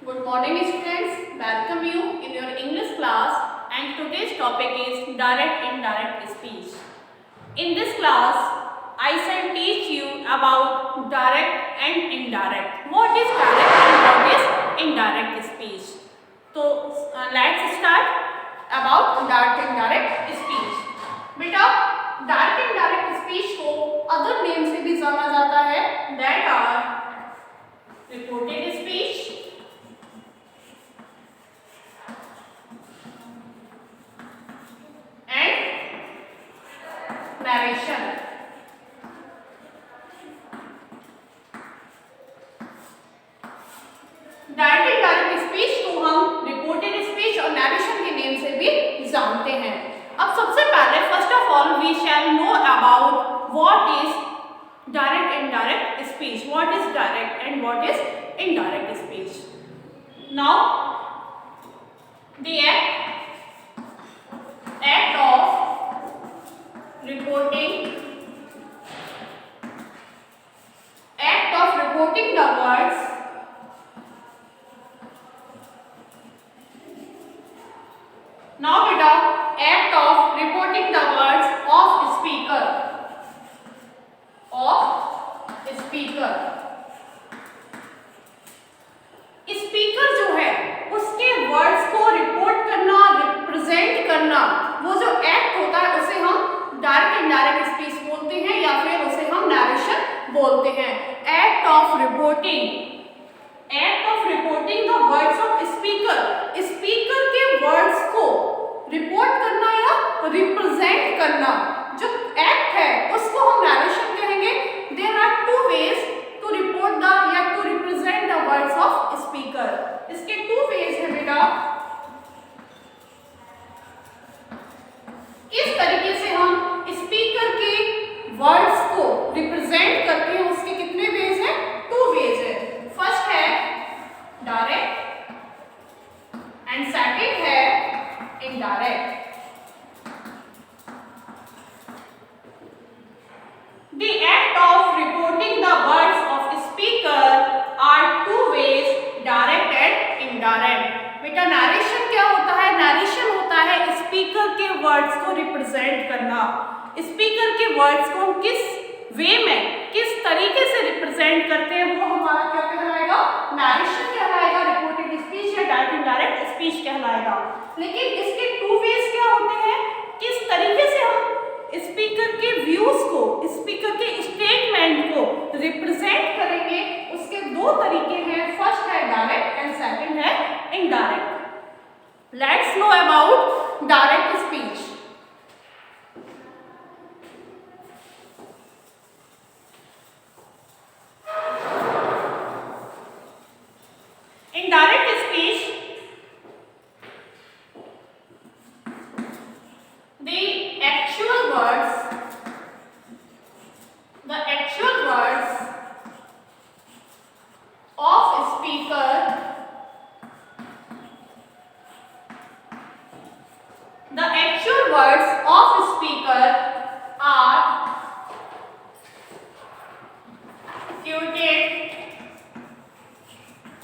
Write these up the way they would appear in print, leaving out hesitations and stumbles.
Good morning students, welcome you in your English class and today's topic is direct indirect speech. In this class, I shall teach you about direct and indirect. What is direct and what is indirect speech? So let's start about direct indirect speech. बेटा direct indirect speech को other name से भी जाना जाता है, that are reported speech, narration. Direct indirect speech को हम reported speech और नरेशन के नेम से भी जानते हैं. अब सबसे पहले first of all we shall know about what is direct indirect speech, what is direct and what is indirect speech. Now the act of reporting the words now beta act of reporting the words of speaker speaker जो है उसके words को report करना, represent करना, वो जो act होता है उसे हम डायरेक्ट इनडायरेक्ट स्पीच बोलते हैं या फिर उसे हम नरेशन बोलते हैं. Act of reporting the words of speaker के वर्ड्स को रिपोर्ट करना या रिप्रेजेंट करना जो एक्ट है उसको हम नरेशन कहेंगे. There are two ways to report the या to represent the words of speaker. इसके टू वेज है बेटा. किस तरीके से हम स्पीकर के वर्ड्स को रिप्रेजेंट करते हैं उसके कितने वेज हैं? टू वेज है. फर्स्ट है डायरेक्ट एंड सेकंड है indirect. The act of reporting the words of speaker are two ways, direct and indirect. बेटा नरेशन क्या होता है? नरेशन होता है स्पीकर के वर्ड्स को रिप्रेजेंट करना. स्पीकर के वर्ड्स को हम किस वे में, किस तरीके से रिप्रेजेंट करते हैं वो हमारा क्या कहलाएगा? नरेशन कहलाएगा. रिपोर्टेड स्पीच या डायरेक्ट इनडायरेक्ट स्पीच कहलाएगा. लेकिन इसके टू वेज क्या होते हैं? किस तरीके से हम स्पीकर के व्यूज को, स्पीकर के स्टेटमेंट को रिप्रेजेंट करेंगे उसके दो तरीके हैं. फर्स्ट है डायरेक्ट एंड सेकंड है indirect. Let's know about direct speech. In direct speech, the actual words of speaker are quoted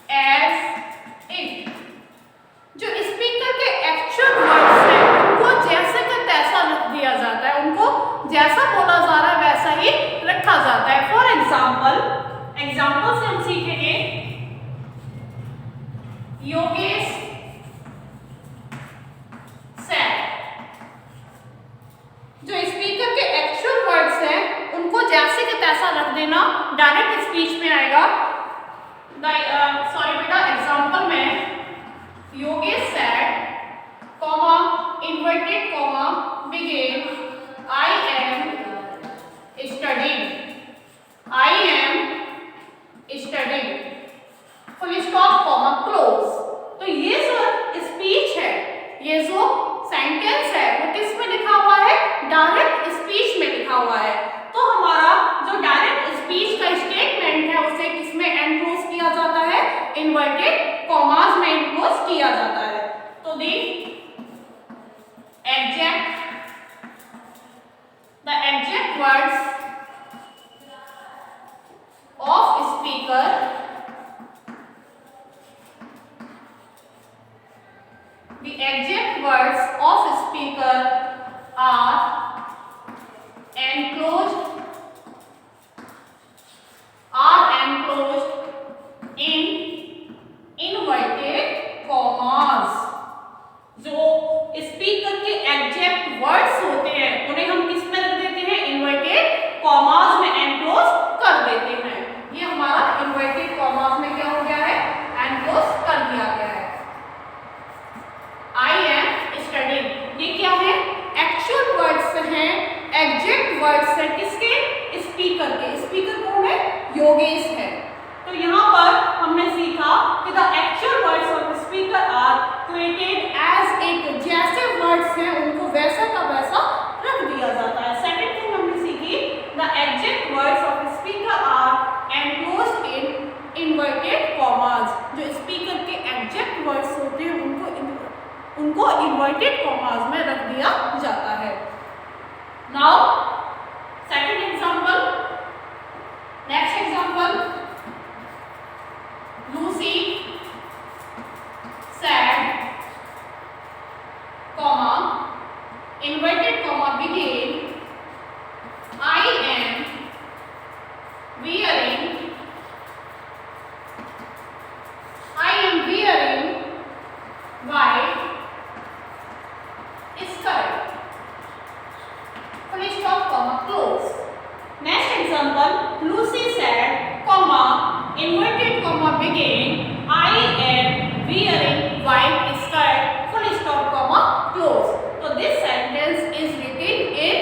as it. जो स्पीकर के एक्चुअल वर्ड्स हैं उनको जैसे का तैसा रख दिया जाता है, उनको जैसा बोला जा रहा है वैसा ही रखा जाता है. फॉर एग्जाम्पल से हम सीखेंगे योगेश सैड. जो स्पीकर के एक्चुअल वर्ड्स हैं उनको जैसे के तैसा रख देना डायरेक्ट स्पीच में आएगा. सॉरी बेटा एग्जाम्पल में Yogesh said comma inverted comma begin I am studying full stop comma close. तो ये जो स्पीच है, ये जो सेंटेंस है वो किस में लिखा हुआ है? डायरेक्ट स्पीच में लिखा हुआ है. तो हमारा जो डायरेक्ट स्पीच का स्टेटमेंट है उसे किस में एनक्लोज किया जाता है? इन्वर्टेड कॉमास में एनक्लोज किया जाता है. तो the exact words of speaker inverted commas में रख दिया जाता है। Now second example, next example, Lucy said, comma, inverted comma begin, I am wearing white skirt, full stop, comma, close. Next example, Lucy said, comma, inverted comma begin, I am wearing white skirt, full stop, comma, close. So this sentence is written in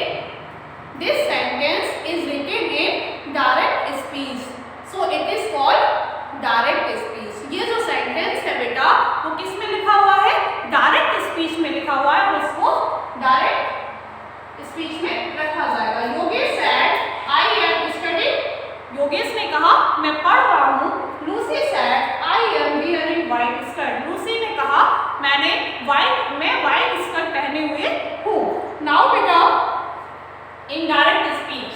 direct speech. So it is called direct speech. ये जो sentence है बेटा वो किस में लिखा हुआ है? डायरेक्ट स्पीच में लिखा हुआ है और इसको डायरेक्ट स्पीच में रखा जाएगा। Yogesh said, I am studying. Yogesh ने कहा मैं पढ़ रहा हूँ। Lucy said, I am wearing white skirt. Lucy ने कहा मैं व्हाइट स्कर्ट पहने हुए हूँ। नाउ बेटा indirect speech,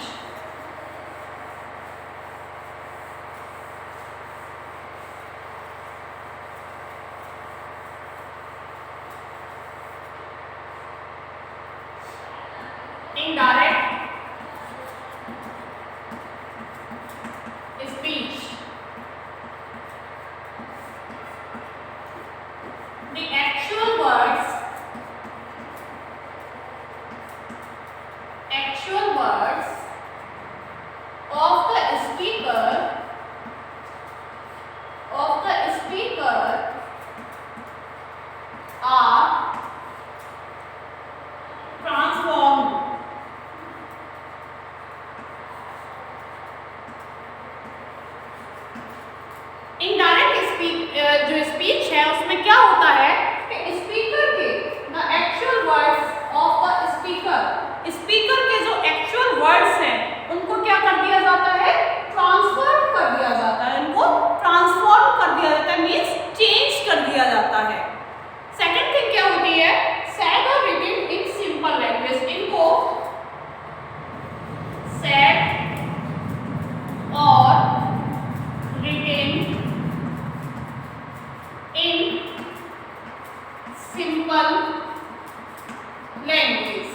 indirect speech. The actual words of the speaker are transformed. Indirect जो स्पीच है उसमें क्या होता है कि स्पीकर के the actual words of the speaker के जो एक्चुअल वर्ड्स हैं उनको क्या कर दिया जाता है? ट्रांसफॉर्म कर दिया जाता है। उनको ट्रांसफॉर्म कर दिया जाता है, मींस चेंज कर दिया जाता है। सेकंड थिंग क्या होती है? सेड और रिटन इन सिंपल लैंग्वेज। इनको सेड और written in simple language.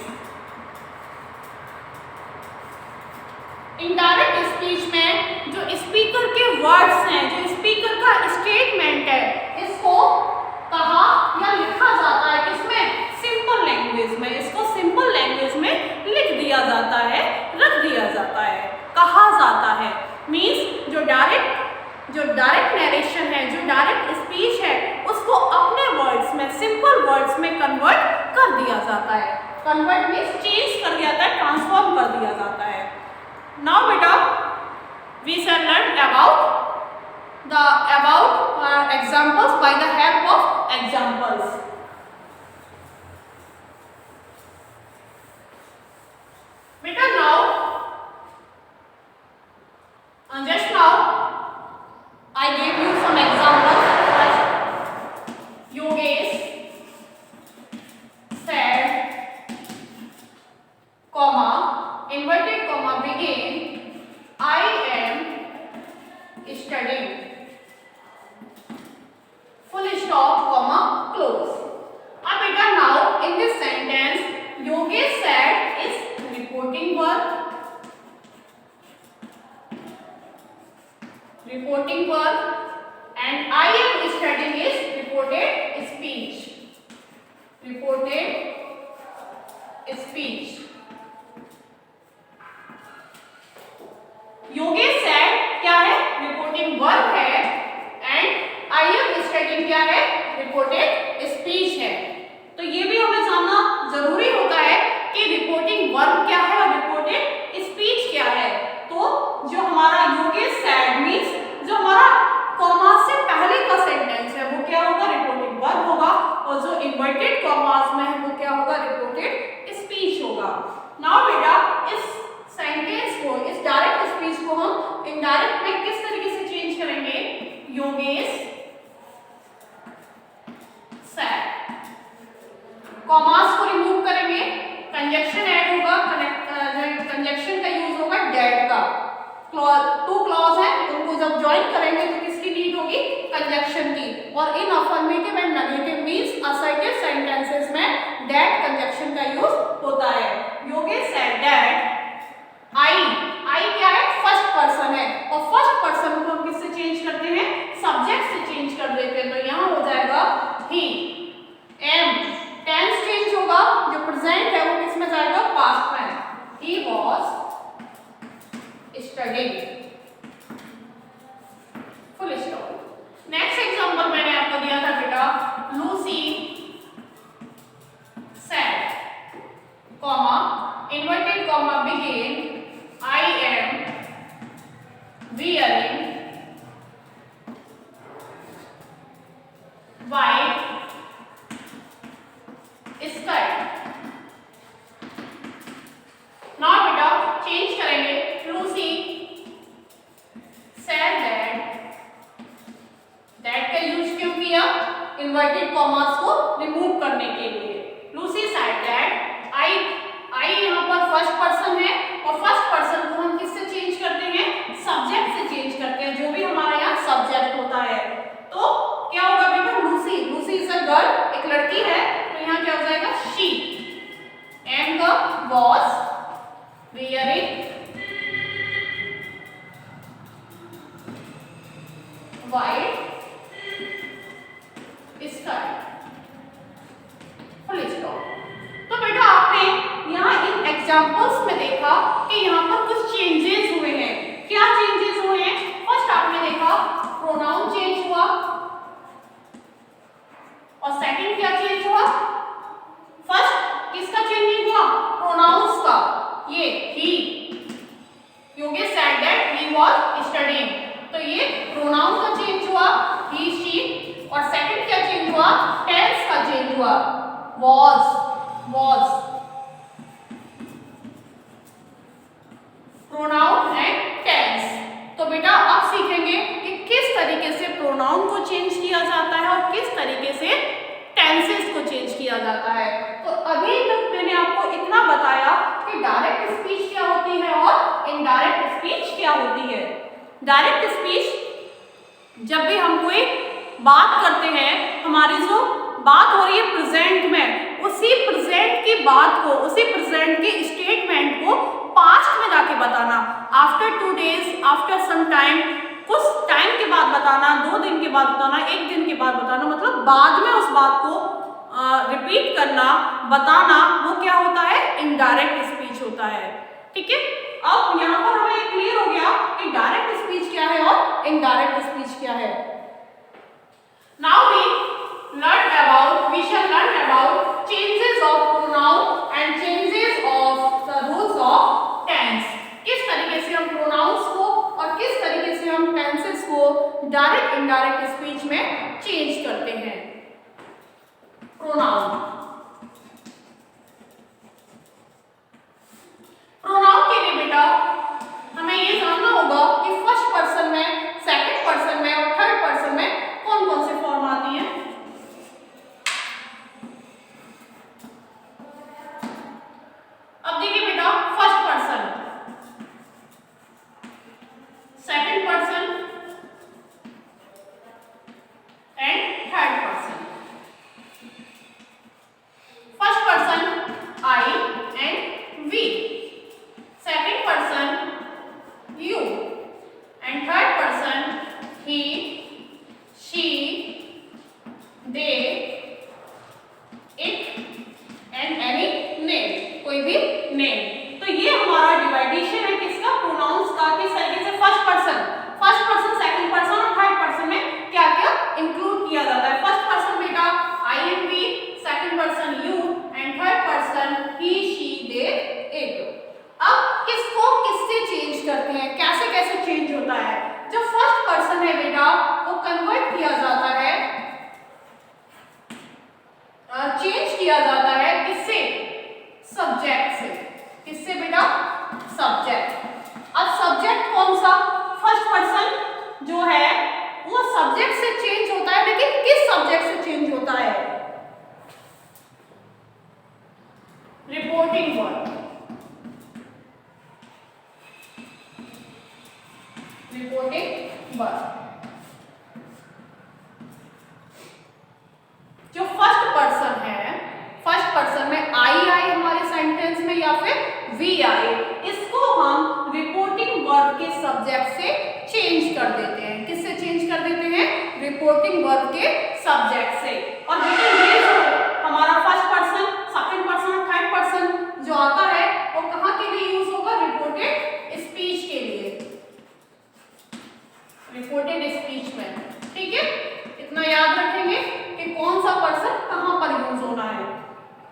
Indirect speech में जो स्पीकर के वर्ड्स हैं, जो स्पीकर का स्टेटमेंट है, इसको कहा या लिखा जाता है किसमें? सिंपल लैंग्वेज में। इसको सिंपल लैंग्वेज में लिख दिया जाता है, रख दिया जाता है, कहा जाता है। मीन्स जो डायरेक्ट नरेशन है, जो डायरेक्ट स्पीच है, उसको अपने वर्ड्स में, सिंपल वर्ड्स में कन्वर्ट कर दिया जाता है। कन्वर्ट मीन्स चेंज कर दिया जाता है, ट्रांसफॉर्म कर दिया जाता है। नाउ बेटा we shall learn about examples by the help of examples. Beta now just now I gave you some examples. First, Yogesh said, comma, inverted comma begin, I am studying, full stop, comma, close. अब बेटा now in this sentence, Yogesh said is reporting verb. And I am studying is reported speech. Yogesh said क्या है? Reporting verb है and I am studying क्या है? Reported speech है। तो ये भी हमें जानना जरूरी होता है कि रिपोर्टिंग वर्ब क्या है और रिपोर्टेड स्पीच क्या है। तो जो हमारा योगेश said मींस जो हमारा कॉमा से पहले का सेंटेंस है वो क्या होगा? रिपोर्टिंग वर्ब होगा और जो इन्वर्टेड कॉमास में है वो क्या होगा? रिपोर्टेड स्पीच होगा। नाउ बेटा इस सेंटेंस को, इस डायरेक्ट स्पीच को हम इनडायरेक्ट में किस तरीके से चेंज करेंगे? योगेश said कंजक्शन की, और इन affirmative and negative means assertive sentences में दैट कंजक्शन का यूज होता है। योगेश सेड दैट आई क्या है, फर्स्ट पर्सन है, और फर्स्ट पर्सन को हम किससे चेंज करते हैं, सब्जेक्ट से चेंज कर देते हैं। तो यहाँ हो जाएगा ही। एम टेंस चेंज होगा, जो प्रेजेंट है वो किस में जाएगा, पास्ट में। ही was studying, full stop. Next example मैंने आपको दिया था बेटा, Lucy said comma inverted comma begin I am wearing white skirt। now बेटा चेंज करेंगे, लूसी said that का यूज क्यों किया, इन्वर्टेड कॉमास को रिमूव करने के लिए। लूसी said that I यहाँ पर फर्स्ट पर्सन है, और फर्स्ट पर्सन को हम किससे चेंज करते हैं, सब्जेक्ट से चेंज करते हैं, जो भी हमारा यहाँ सब्जेक्ट होता है। तो क्या होगा बेटा, Lucy, Lucy is a girl, एक लड़की है, तो यहाँ क्या हो जाएगा, शी। एम का was wearing white skirt, full stop. तो बेटा आपने यहाँ इन एग्जाम्पल्स में देखा कि यहाँ पर कुछ चेंजेस हुए हैं। क्या चेंजेस हुए हैं, फर्स्ट आपने देखा प्रोनाउन चेंज हुआ, और सेकंड क्या चेंज हुआ, फर्स्ट किसका चेंजिंग हुआ, प्रोनाउंस का, ये he. Yogesh said that he was studying, तो ये प्रोनाउन का चेंज हुआ, ही शी, और सेकंड क्या चेंज हुआ, टेंस का चेंज हुआ, वाज प्रोनाउन एंड टेंस। तो बेटा अब सीखेंगे कि किस तरीके से प्रोनाउन को चेंज किया जाता है और किस तरीके से टेंसेस को चेंज किया जाता है। तो अभी तक मैंने आपको इतना बताया कि डायरेक्ट स्पीच क्या होती है और इनडायरेक्ट स्पीच क्या होती है। डायरेक्ट स्पीच जब भी हम कोई बात करते हैं, हमारी जो बात हो रही है प्रेजेंट में, उसी प्रेजेंट की बात को, उसी प्रेजेंट के स्टेटमेंट को पास्ट में जाके बताना, after 2 days, after some time, कुछ टाइम के बाद बताना, 2 दिन के बाद बताना, 1 दिन के बाद बताना, मतलब बाद में उस बात को रिपीट करना, बताना, वो क्या होता है, इनडायरेक्ट स्पीच होता है। ठीक है, अब यहाँ पर हमें क्लियर हो गया कि डायरेक्ट स्पीच क्या है और इनडायरेक्ट स्पीच क्या है। Now we shall learn about changes of pronoun and changes of the rules of tense। किस तरीके से हम pronouns को और किस तरीके से हम tenses को डायरेक्ट इनडायरेक्ट स्पीच में चेंज करते हैं। प्रोनाउन के लिए बेटा हमें ये जानना होगा कि फर्स्ट पर्सन में, सेकंड पर्सन में और थर्ड पर्सन में कौन कौन से फॉर्म आती हैं। अब देखिए बेटा, first person, second person and third person. First person I and we, second person you and third person he, she, they, it and any name, कोई भी नेम। तो ये हमारा डिवाइडेशन है किसका, प्रोनाउंस का, किस तरीके से फर्स्ट पर्सन, सेकंड पर्सन और थर्ड पर्सन में क्या क्या इंक्लूड किया जाता है। फर्स्ट पर्सन बेटा I and we, second person you and third person he, she, they, it. अब किसको किससे चेंज करते हैं, कैसे कैसे चेंज होता है। जो फर्स्ट पर्सन है बेटा वो कन्वर्ट किया जाता है, चेंज किया जाता है किससे, सब्जेक्ट से। किससे बेटा, सब्जेक्ट। अब सब्जेक्ट कौन सा, फर्स्ट पर्सन जो है वो सब्जेक्ट से चेंज होता है, लेकिन किस सब्जेक्ट से चेंज होता है, रिपोर्टिंग वर्ड, रिपोर्टिंग वर्ड। आई आए हमारे सेंटेंस में या फिर वी आए, इसको हम रिपोर्टिंग वर्ब के सब्जेक्ट से चेंज कर देते हैं। किससे चेंज कर देते हैं? रिपोर्टिंग वर्ब के सब्जेक्ट से। और देखिए ये जो हमारा first person, second person, third person जो आता है वो कहाँ के लिए यूज होगा? रिपोर्टेड स्पीच के लिए, रिपोर्टेड स्पीच में। ठीक है, इतना याद रखेंगे कि कौन सा पर्सन कहां पर यूज होना है।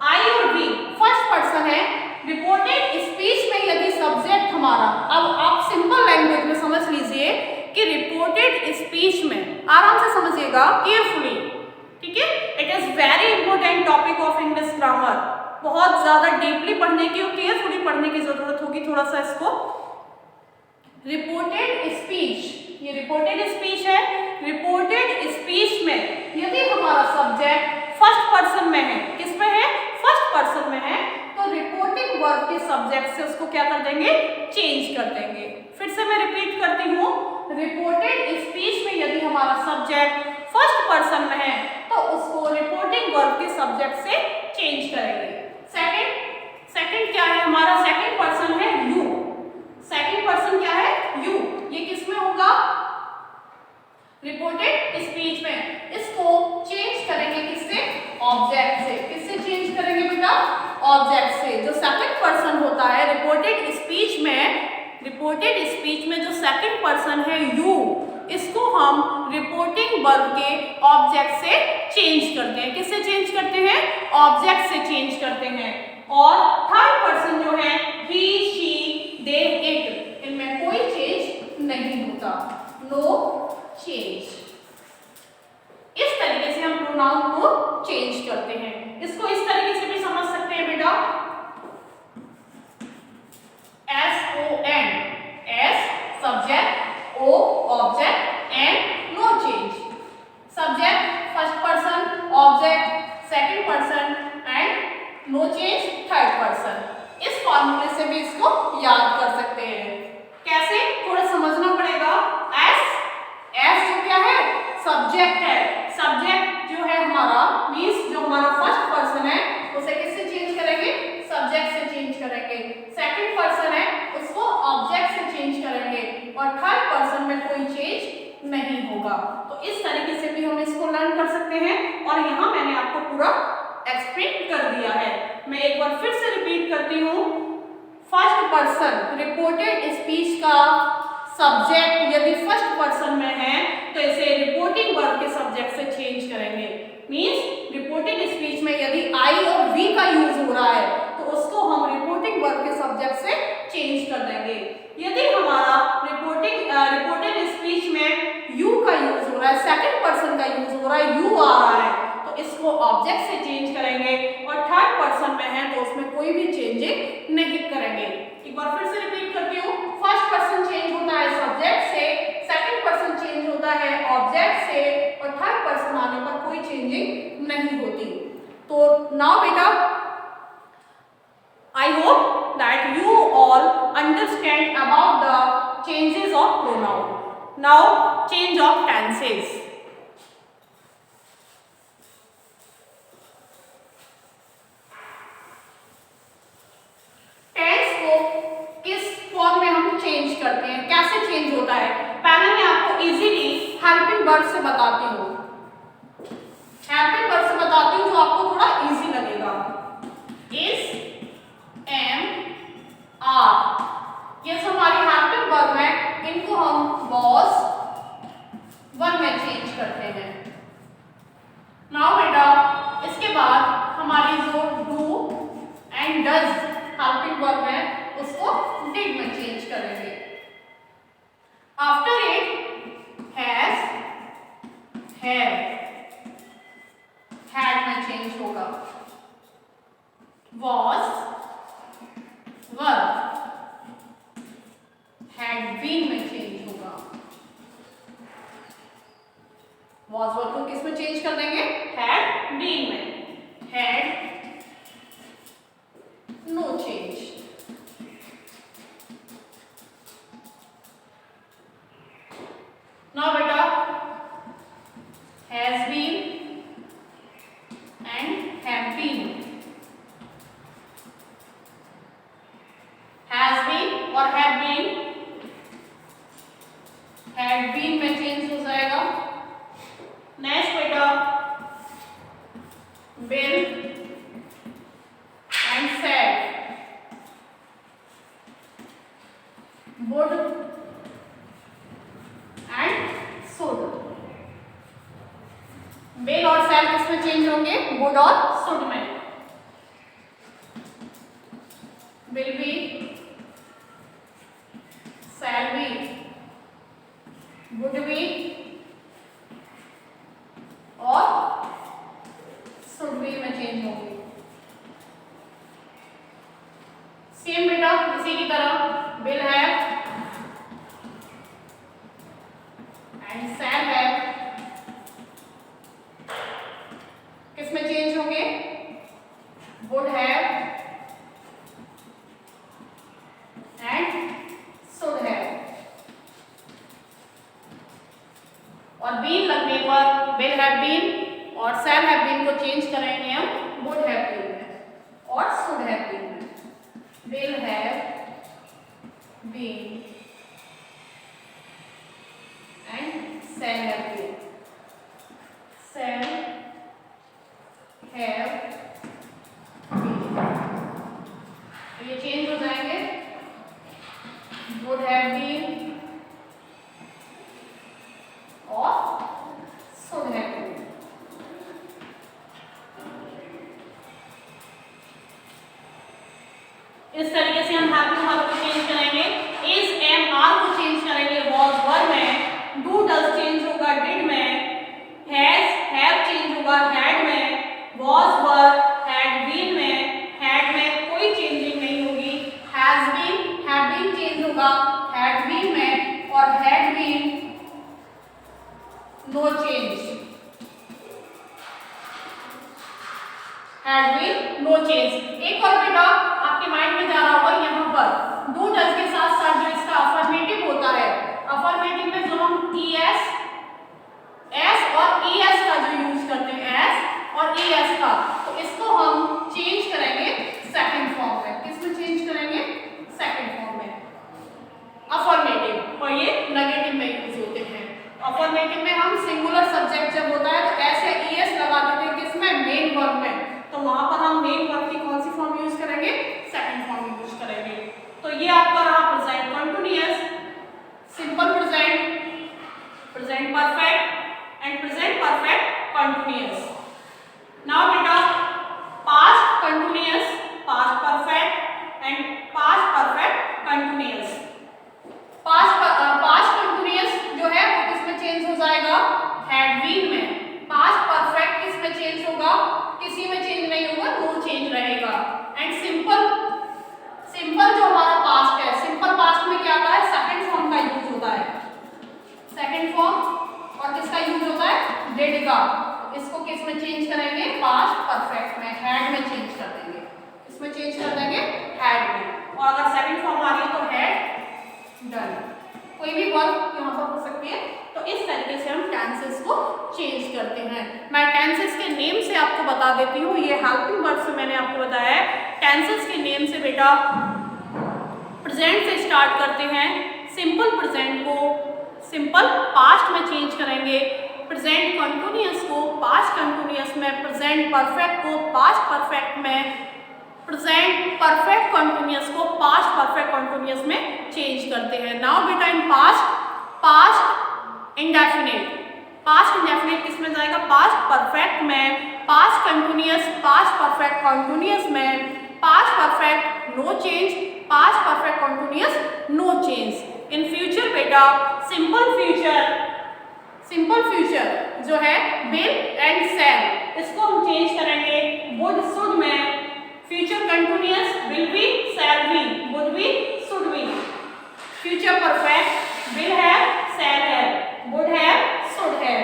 आई और वी फर्स्ट पर्सन है। रिपोर्टेड स्पीच में यदि सब्जेक्ट हमारा, अब आप सिंपल लैंग्वेज में समझ लीजिए कि रिपोर्टेड स्पीच में, आराम से समझिएगा केयरफुली, ठीक है। It is very important topic of English grammar, बहुत ज्यादा डीपली पढ़ने की और केयरफुली पढ़ने की जरूरत होगी थोड़ा सा इसको। रिपोर्टेड स्पीच, ये रिपोर्टेड स्पीच है। रिपोर्टेड स्पीच में यदि हमारा सब्जेक्ट फर्स्ट पर्सन में है, किस में है? फर्स्ट पर्सन में है, तो रिपोर्टिंग वर्ब के सब्जेक्ट से उसको क्या कर देंगे? चेंज कर देंगे। फिर से मैं रिपीट करती हूँ, रिपोर्टेड स्पीच में यदि हमारा सब्जेक्ट फर्स्ट पर्सन में है तो उसको रिपोर्टिंग वर्ब के सब्जेक्ट से चेंज करेंगे। सेकंड क्या है हमारा? सेकंड पर्सन है यू। सेकंड पर्सन क्या है? यू। ये किस में होगा? रिपोर्टेड स्पीच में। इसको चेंज करेंगे किससे? ऑब्जेक्ट से। किससे चेंज करेंगे बेटा? ऑब्जेक्ट से। जो सेकंड पर्सन होता है रिपोर्टेड स्पीच में, रिपोर्टेड स्पीच में जो सेकंड पर्सन है यू, इसको हम रिपोर्टिंग वर्ब के ऑब्जेक्ट से चेंज करते हैं। किससे चेंज करते हैं? ऑब्जेक्ट से चेंज करते हैं। और थर्ड पर्सन जो है ही, शी, दे, इट, इनमें कोई चेंज नहीं होता, नो चेंज। इस तरीके से हम प्रोनाउन को चेंज करते हैं। इसको इस तरीके से भी समझ सकते हैं बेटा, SON, S subject, O object, N no change. Subject first person, object second person and no change third person. इस फॉर्मूले से भी इसको याद कर सकते हैं। कैसे? थोड़ा समझना पड़ेगा। एस जो क्या है? सब्जेक्ट है। सब्जेक्ट जो है हमारा मींस जो हमारा फर्स्ट पर्सन है उसे किससे चेंज करेंगे? सब्जेक्ट से चेंज करेंगे। सेकंड पर्सन है उसको ऑब्जेक्ट से चेंज करेंगे और थर्ड पर्सन में कोई चेंज नहीं होगा। तो इस तरीके से भी हम इसको लर्न कर सकते हैं और यहाँ मैंने आपको पूरा एक्सप्लेन कर दिया है। मैं एक बार फिर से रिपीट करती हूँ। फर्स्ट पर्सन रिपोर्टेड स्पीच का सब्जेक्ट यदि फर्स्ट पर्सन में है तो इसे रिपोर्टिंग वर्ब के सब्जेक्ट से चेंज करेंगे। मींस रिपोर्टेड स्पीच में यदि आई और वी का यूज हो रहा है तो उसको हम रिपोर्टिंग वर्ब के सब्जेक्ट से चेंज कर देंगे। यदि हमारा रिपोर्टेड स्पीच में यू का यूज हो रहा है, सेकंड पर्सन का यूज हो रहा है, यू आ रहा है, तो इसको ऑब्जेक्ट से चेंज करेंगे और थर्ड पर्सन में है तो उसमें कोई भी चेंजिंग नहीं करेंगे। एक बार फिर से रिपीट करती हूँ। फर्स्ट पर्सन चेंज होता है सब्जेक्ट से, सेकंड पर्सन चेंज होता है ऑब्जेक्ट से और थर्ड पर्सन आने पर कोई चेंजिंग नहीं होती। तो नाउ बेटा I hope that you all understand about the changes of pronoun. Now change of tenses. Tense को किस फॉर्म में हम चेंज करते हैं, कैसे चेंज होता है? पहले मैं आपको इजीली हेल्पिंग वर्ब से बताती हूँ। हेल्पिंग वर्ब से बताती हूँ जो आपको थोड़ा इजी लगेगा। इज, एम, आर, ये जो हमारी हेल्पिंग वर्ब है इनको हम वॉज वन में चेंज करते हैं। नाउ बेटा इसके बाद हमारी जो do and does helping verb है उसको डिड में चेंज करेंगे। After it has, have, had में चेंज होगा। was, were, had been में चेंज होगा। was were को किस में चेंज कर देंगे? had been में। had no change। now बेटा has been and have been will और शैल किसमें चेंज होंगे? वुड और शुड में। Will be, shall be, would B और शुड बी में चेंज होंगे। सेम बेटा इसी की तरह will have and shall have किसमें चेंज होंगे? Would have and should have. और बीन लगने पर विल हैव बीन और शैल हैव बीन को चेंज करेंगे हम वुड हैव बीन में और शुड हैव बीन में। Will have been and shall have been. Shall have been, ये चेंज हो जाएंगे। वुड हैव बीन और शुड हैव बीन। इस तरीके से हम हैव टू वर्ब को चेंज करेंगे। इज, एम, आर को चेंज करेंगे वॉज, वर में। डू, डज चेंज होगा डिड में। हैज, हैव चेंज होगा हैड में। वॉज, वर, हैड बीन में। हैड में कोई चेंजिंग नहीं होगी। Has been, have been change होगा हैड बीन में और had been no change. Had been no change. एक और बेटा आपके माइंड में जा रहा होगा यहाँ पर डू डज के साथ साथ जो इसका अफर्मेटिव होता है, अफर्मेटिव में जो हम ईएस, एस और ईएस का जो यूज करते हैं, एस और ईएस का, तो इसको हम चेंज करेंगे सेकंड फॉर्म में। किसमें चेंज करेंगे? सेकंड फॉर्म में। अफर्मेटिव, और ये नेगेटिव में यूज होते हैं। अफर्मेटिव में हम सिंगुलर सब्जेक्ट जब होता है तो ऐसे ईएस लगा देते हैं किसमें? मेन वर्ब में। तो वहां पर हम मेन वर्ब की कौन सी फॉर्म यूज करेंगे? सेकंड फॉर्म यूज करेंगे। तो ये आपका रहा present continuous, simple present, present perfect and present perfect continuous. Now बेटा past continuous, past perfect and past perfect continuous. Past continuous जो है वो किसमें चेंज हो जाएगा? हैड बीन में। पास्ट परफेक्ट किसमें चेंज होगा? किसी में चेंज नहीं होगा, नो चेंज रहेगा। एंड सिंपल, सिंपल जो हमारा पास्ट है, सिंपल पास्ट में क्या होता है? सेकंड फॉर्म का यूज होता है। सेकंड फॉर्म और किसका यूज होता है? डिड का। इसको किस में चेंज करेंगे? पास्ट परफेक्ट में, हैड में चेंज कर देंगे। इसमें चेंज कर देंगे हैड में। और अगर सेकंड फॉर्म आ रही है तो हैड डन। कोई भी वर्ब यहाँ पर हो सकती है। तो इस तरीके से हम टेंसेस को चेंज करते हैं। मैं टेंसेस के नेम से आपको बता देती हूँ। ये हेल्पिंग वर्ब से मैंने आपको बताया है। टेंसेस के नेम से बेटा प्रेजेंट से स्टार्ट करते हैं। सिंपल प्रेजेंट को सिंपल पास्ट में चेंज करेंगे। प्रेजेंट कंटीन्यूअस को पास्ट कंटीन्यूअस में, प्रेजेंट परफेक्ट को पास्ट परफेक्ट में, प्रेजेंट परफेक्ट कंटीन्यूअस को पास्ट परफेक्ट कंटीन्यूअस में चेंज करते हैं। नाउ बेटा in past, past indefinite, past indefinite किस में जाएगा? पास्ट परफेक्ट में, past continuous past perfect continuous में, past perfect no change, past perfect continuous no change. In future बेटा सिंपल फ्यूचर, सिंपल फ्यूचर जो है विल एंड शैल, इसको हम चेंज करेंगे वुड शुड में। Future continuous will be, shall be, would be, should be. Future perfect will have, shall have, would have, should have.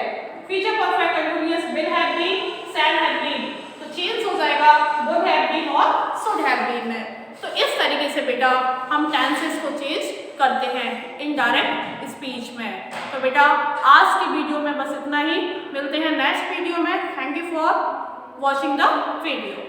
Future perfect continuous will have been, shall have been. तो change हो जाएगा would have been और should have been में। तो इस तरीके से बेटा हम टेंसेस को चेंज करते हैं इनडायरेक्ट स्पीच में। तो बेटा आज की वीडियो में बस इतना ही। मिलते हैं नेक्स्ट वीडियो में। Thank you for watching the video.